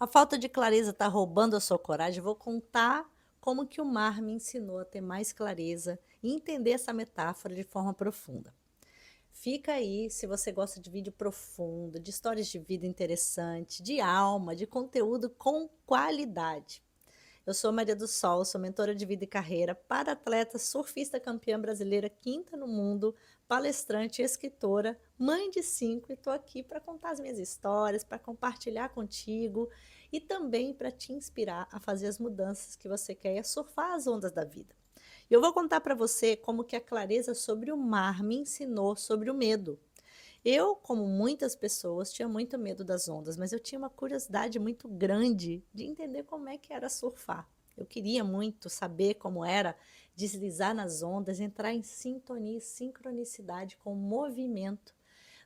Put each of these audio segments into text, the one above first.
A falta de clareza está roubando a sua coragem? Vou contar como que o mar me ensinou a ter mais clareza e entender essa metáfora de forma profunda. Fica aí se você gosta de vídeo profundo, de histórias de vida interessante, de alma, de conteúdo com qualidade. Eu sou Maria do Sol, sou mentora de vida e carreira para atleta, surfista campeã brasileira, quinta no mundo, palestrante, escritora, mãe de 5 e estou aqui para contar as minhas histórias, para compartilhar contigo e também para te inspirar a fazer as mudanças que você quer e a surfar as ondas da vida. E eu vou contar para você como que a clareza sobre o mar me ensinou sobre o medo. Eu, como muitas pessoas, tinha muito medo das ondas, mas eu tinha uma curiosidade muito grande de entender como é que era surfar. Eu queria muito saber como era deslizar nas ondas, entrar em sintonia e sincronicidade com o movimento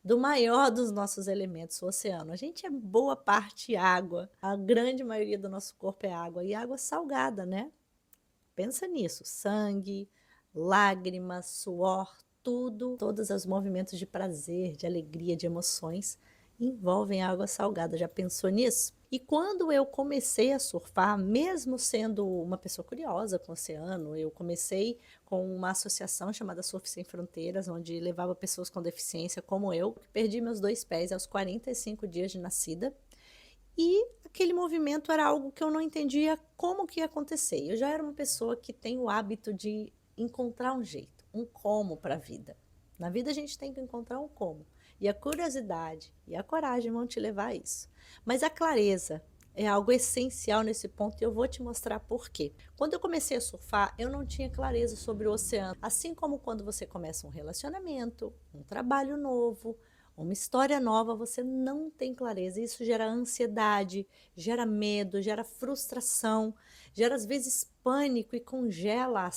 do maior dos nossos elementos, o oceano. A gente é boa parte água, a grande maioria do nosso corpo é água, e água salgada, né? Pensa nisso, sangue, lágrimas, suor, tudo, todos os movimentos de prazer, de alegria, de emoções envolvem água salgada. Já pensou nisso? E quando eu comecei a surfar, mesmo sendo uma pessoa curiosa com o oceano, eu comecei com uma associação chamada Surf Sem Fronteiras, onde levava pessoas com deficiência como eu. Perdi meus 2 pés aos 45 dias de nascida. E aquele movimento era algo que eu não entendia como que ia acontecer. Eu já era uma pessoa que tem o hábito de encontrar um jeito, um como para a vida. Na vida a gente tem que encontrar um como. E a curiosidade e a coragem vão te levar a isso. Mas a clareza é algo essencial nesse ponto e eu vou te mostrar por quê. Quando eu comecei a surfar, eu não tinha clareza sobre o oceano. Assim como quando você começa um relacionamento, um trabalho novo, uma história nova, você não tem clareza. Isso gera ansiedade, gera medo, gera frustração, gera às vezes pânico e congela a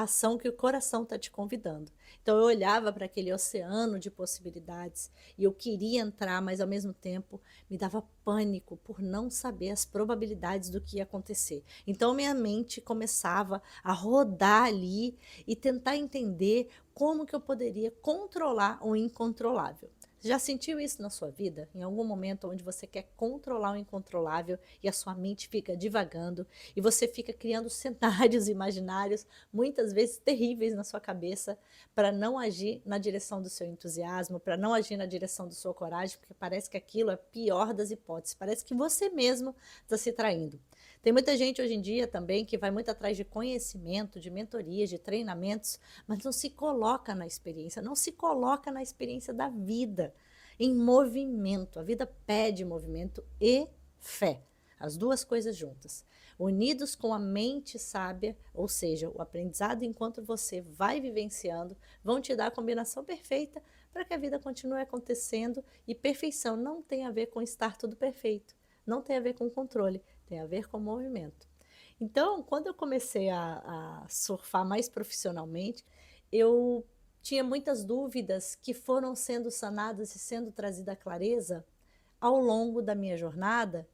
ação que o coração está te convidando. Então eu olhava para aquele oceano de possibilidades e eu queria entrar, mas ao mesmo tempo me dava pânico por não saber as probabilidades do que ia acontecer. Então minha mente começava a rodar ali e tentar entender como que eu poderia controlar o incontrolável. Você já sentiu isso na sua vida? Em algum momento onde você quer controlar o incontrolável e a sua mente fica divagando e você fica criando cenários imaginários, muitas vezes terríveis na sua cabeça, para não agir na direção do seu entusiasmo, para não agir na direção da sua coragem, porque parece que aquilo é a pior das hipóteses, parece que você mesmo está se traindo. Tem muita gente hoje em dia também que vai muito atrás de conhecimento, de mentorias, de treinamentos, mas não se coloca na experiência, não se coloca na experiência da vida, em movimento. A vida pede movimento e fé, as duas coisas juntas. Unidos com a mente sábia, ou seja, o aprendizado enquanto você vai vivenciando, vão te dar a combinação perfeita para que a vida continue acontecendo. E perfeição não tem a ver com estar tudo perfeito, não tem a ver com controle, tem a ver com movimento. Então, quando eu comecei a surfar mais profissionalmente, eu tinha muitas dúvidas que foram sendo sanadas e sendo trazida à clareza ao longo da minha jornada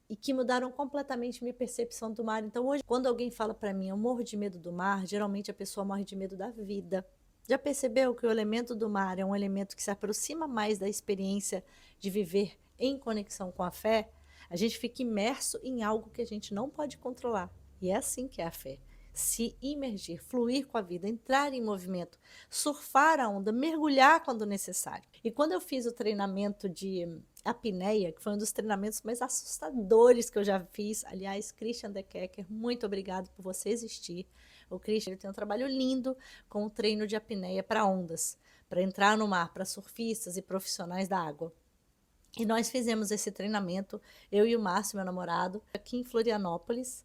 e que mudaram completamente minha percepção do mar. Então, hoje, quando alguém fala para mim, eu morro de medo do mar, geralmente a pessoa morre de medo da vida. Já percebeu que o elemento do mar é um elemento que se aproxima mais da experiência de viver em conexão com a fé? A gente fica imerso em algo que a gente não pode controlar. E é assim que é a fé. Se imergir, fluir com a vida, entrar em movimento, surfar a onda, mergulhar quando necessário. E quando eu fiz o treinamento de apneia, que foi um dos treinamentos mais assustadores que eu já fiz, aliás, Christian De Kecker, muito obrigado por você existir. O Christian, ele tem um trabalho lindo com o treino de apneia para ondas, para entrar no mar, para surfistas e profissionais da água. E nós fizemos esse treinamento, eu e o Márcio, meu namorado, aqui em Florianópolis,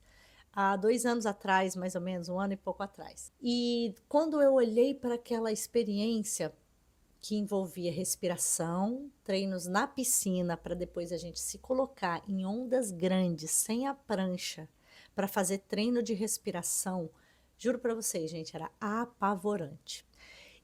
há 2 anos atrás, mais ou menos, 1 ano e pouco atrás. E quando eu olhei para aquela experiência que envolvia respiração, treinos na piscina, para depois a gente se colocar em ondas grandes, sem a prancha, para fazer treino de respiração, juro para vocês, gente, era apavorante.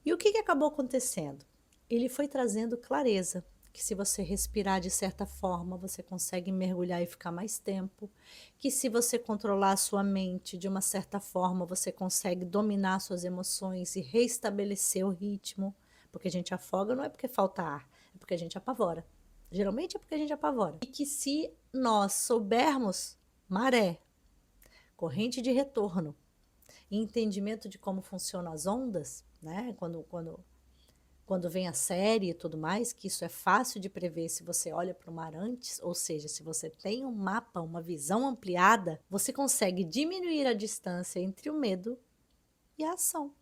E o que acabou acontecendo? Ele foi trazendo clareza, que se você respirar de certa forma, você consegue mergulhar e ficar mais tempo, que se você controlar a sua mente de uma certa forma, você consegue dominar suas emoções e restabelecer o ritmo, porque a gente afoga não é porque falta ar, é porque a gente apavora. Geralmente é porque a gente apavora. E que se nós soubermos maré, corrente de retorno, e entendimento de como funcionam as ondas, né? Quando vem a série e tudo mais, que isso é fácil de prever se você olha para o mar antes, ou seja, se você tem um mapa, uma visão ampliada, você consegue diminuir a distância entre o medo e a ação.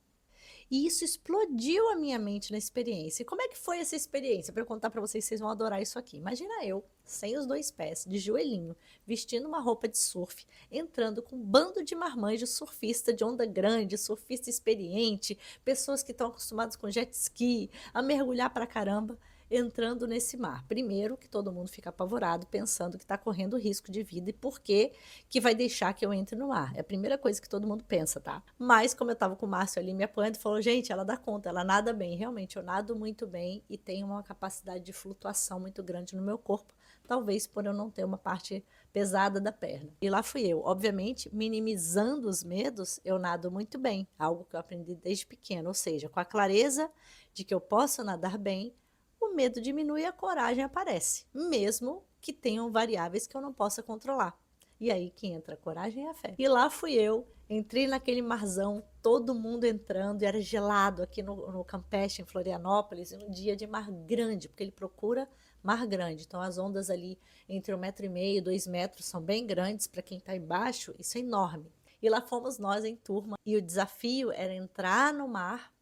E isso explodiu a minha mente na experiência. E como é que foi essa experiência? Para eu contar para vocês, vocês vão adorar isso aqui. Imagina eu, sem os dois pés, de joelhinho, vestindo uma roupa de surf, entrando com um bando de marmanjos, surfista de onda grande, surfista experiente, pessoas que estão acostumadas com jet ski, a mergulhar pra caramba, entrando nesse mar. Primeiro, que todo mundo fica apavorado, pensando que está correndo risco de vida e por que vai deixar que eu entre no mar. É a primeira coisa que todo mundo pensa, tá? Mas, como eu estava com o Márcio ali me apoiando, falou: gente, ela dá conta, ela nada bem. Realmente, eu nado muito bem e tenho uma capacidade de flutuação muito grande no meu corpo, talvez por eu não ter uma parte pesada da perna. E lá fui eu, obviamente, minimizando os medos, eu nado muito bem, algo que eu aprendi desde pequeno, ou seja, com a clareza de que eu posso nadar bem, o medo diminui e a coragem aparece, mesmo que tenham variáveis que eu não possa controlar. E aí que entra a coragem e a fé. E lá fui eu, entrei naquele marzão, todo mundo entrando, e era gelado aqui no Campeche, em Florianópolis, um dia de mar grande, porque ele procura mar grande. Então as ondas ali entre 1,5 m, 2 metros são bem grandes, para quem está embaixo, isso é enorme. E lá fomos nós em turma, e o desafio era entrar no mar,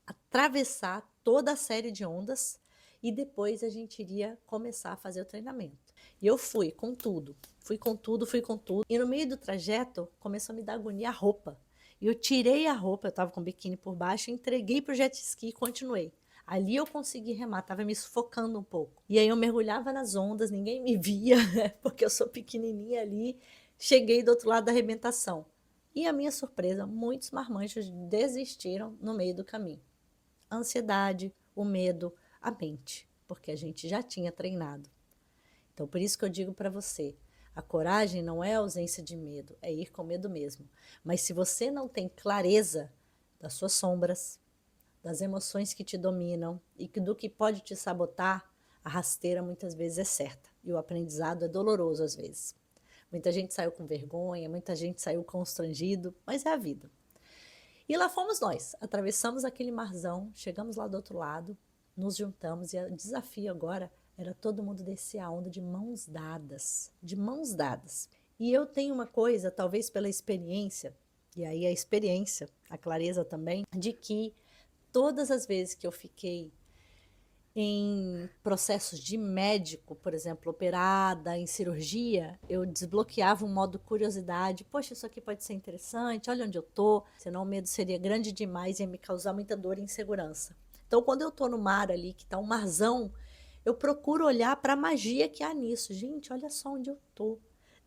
atravessar toda a série de ondas e depois a gente iria começar a fazer o treinamento. E eu fui com tudo, fui com tudo, fui com tudo. E no meio do trajeto começou a me dar agonia a roupa. E eu tirei a roupa, eu estava com o biquíni por baixo, entreguei pro jet ski e continuei. Ali eu consegui remar, estava me sufocando um pouco. E aí eu mergulhava nas ondas, ninguém me via, porque eu sou pequenininha ali. Cheguei do outro lado da arrebentação. E a minha surpresa, muitos marmanjos desistiram no meio do caminho. A ansiedade, o medo, a mente, porque a gente já tinha treinado. Então, por isso que eu digo para você, a coragem não é a ausência de medo, é ir com medo mesmo. Mas se você não tem clareza das suas sombras, das emoções que te dominam e do que pode te sabotar, a rasteira muitas vezes é certa. E o aprendizado é doloroso às vezes. Muita gente saiu com vergonha, muita gente saiu constrangido, mas é a vida. E lá fomos nós, atravessamos aquele marzão, chegamos lá do outro lado, nos juntamos e o desafio agora era todo mundo descer a onda de mãos dadas, de mãos dadas. E eu tenho uma coisa, talvez pela experiência, e aí a experiência, a clareza também, de que todas as vezes que eu fiquei em processos de médico, por exemplo, operada, em cirurgia, eu desbloqueava um modo curiosidade. Poxa, isso aqui pode ser interessante, olha onde eu tô. Senão o medo seria grande demais e ia me causar muita dor e insegurança. Então, quando eu tô no mar ali, que tá um marzão, eu procuro olhar para a magia que há nisso. Gente, olha só onde eu tô.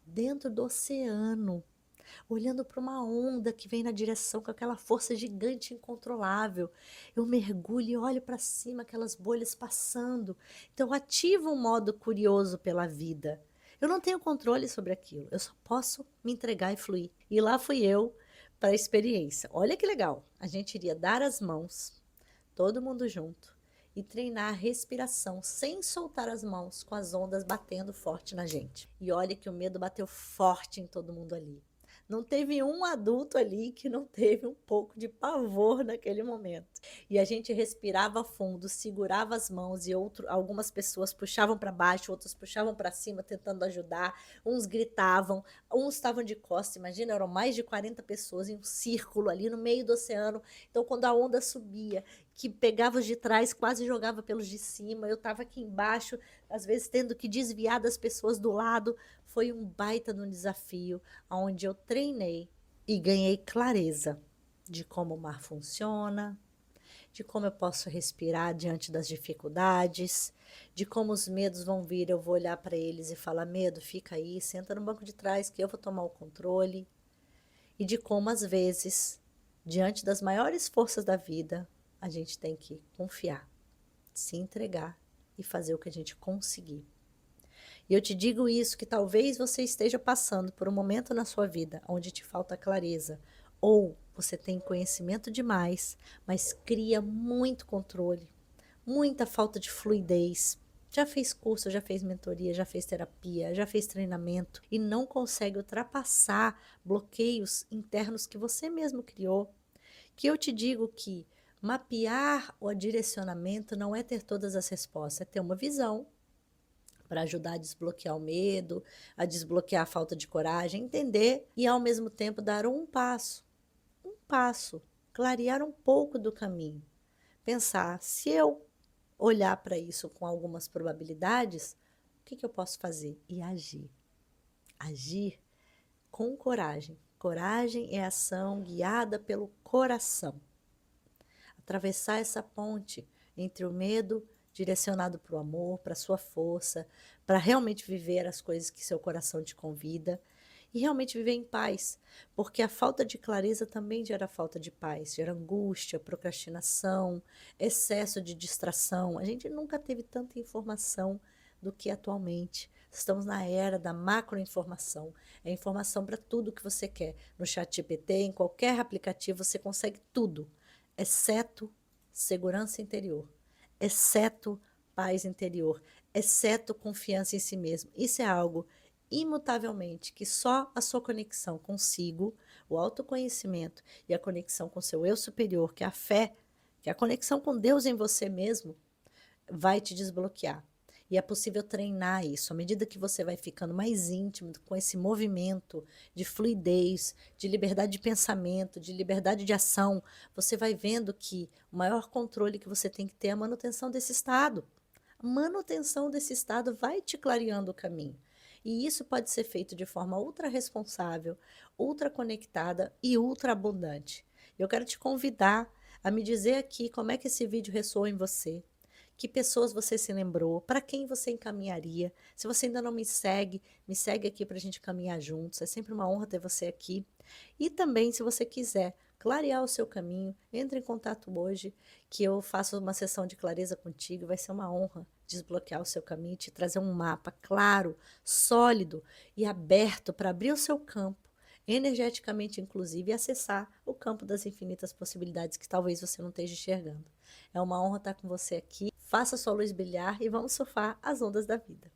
Dentro do oceano, olhando para uma onda que vem na direção com aquela força gigante incontrolável. Eu mergulho e olho para cima, aquelas bolhas passando. Então, ativo um modo curioso pela vida. Eu não tenho controle sobre aquilo, eu só posso me entregar e fluir. E lá fui eu para a experiência. Olha que legal, a gente iria dar as mãos, todo mundo junto, e treinar a respiração sem soltar as mãos, com as ondas batendo forte na gente. E olha que o medo bateu forte em todo mundo ali. Não teve um adulto ali que não teve um pouco de pavor naquele momento. E a gente respirava fundo, segurava as mãos e algumas pessoas puxavam para baixo, outros puxavam para cima tentando ajudar, uns gritavam, uns estavam de costas, imagina, eram mais de 40 pessoas em um círculo ali no meio do oceano. Então quando a onda subia, que pegava os de trás, quase jogava pelos de cima, eu estava aqui embaixo, às vezes tendo que desviar das pessoas do lado. Foi um baita de um desafio, onde eu treinei e ganhei clareza de como o mar funciona, de como eu posso respirar diante das dificuldades, de como os medos vão vir, eu vou olhar para eles e falar: medo, fica aí, senta no banco de trás que eu vou tomar o controle. E de como às vezes, diante das maiores forças da vida, a gente tem que confiar, se entregar e fazer o que a gente conseguir. E eu te digo isso, que talvez você esteja passando por um momento na sua vida onde te falta clareza, ou você tem conhecimento demais, mas cria muito controle, muita falta de fluidez. Já fez curso, já fez mentoria, já fez terapia, já fez treinamento e não consegue ultrapassar bloqueios internos que você mesmo criou. Que eu te digo que mapear o direcionamento não é ter todas as respostas, é ter uma visão para ajudar a desbloquear o medo, a desbloquear a falta de coragem, entender e ao mesmo tempo dar um passo, clarear um pouco do caminho. Pensar, se eu olhar para isso com algumas probabilidades, o que eu posso fazer? E agir. Agir com coragem. Coragem é ação guiada pelo coração. Atravessar essa ponte entre o medo direcionado para o amor, para a sua força, para realmente viver as coisas que seu coração te convida e realmente viver em paz, porque a falta de clareza também gera falta de paz, gera angústia, procrastinação, excesso de distração. A gente nunca teve tanta informação do que atualmente. Estamos na era da macroinformação. É informação para tudo que você quer. No ChatGPT, em qualquer aplicativo, você consegue tudo, exceto segurança interior, exceto paz interior, exceto confiança em si mesmo. Isso é algo imutavelmente que só a sua conexão consigo, o autoconhecimento e a conexão com seu eu superior, que é a fé, que é a conexão com Deus em você mesmo, vai te desbloquear. E é possível treinar isso. À medida que você vai ficando mais íntimo com esse movimento de fluidez, de liberdade de pensamento, de liberdade de ação, você vai vendo que o maior controle que você tem que ter é a manutenção desse estado. A manutenção desse estado vai te clareando o caminho. E isso pode ser feito de forma ultra responsável, ultra conectada e ultra abundante. Eu quero te convidar a me dizer aqui como é que esse vídeo ressoou em você, que pessoas você se lembrou, para quem você encaminharia. Se você ainda não me segue aqui para a gente caminhar juntos. É sempre uma honra ter você aqui. E também, se você quiser clarear o seu caminho, entre em contato hoje, que eu faço uma sessão de clareza contigo. Vai ser uma honra desbloquear o seu caminho, te trazer um mapa claro, sólido e aberto para abrir o seu campo, energeticamente inclusive, e acessar o campo das infinitas possibilidades que talvez você não esteja enxergando. É uma honra estar com você aqui. Faça sua luz brilhar e vamos surfar as ondas da vida.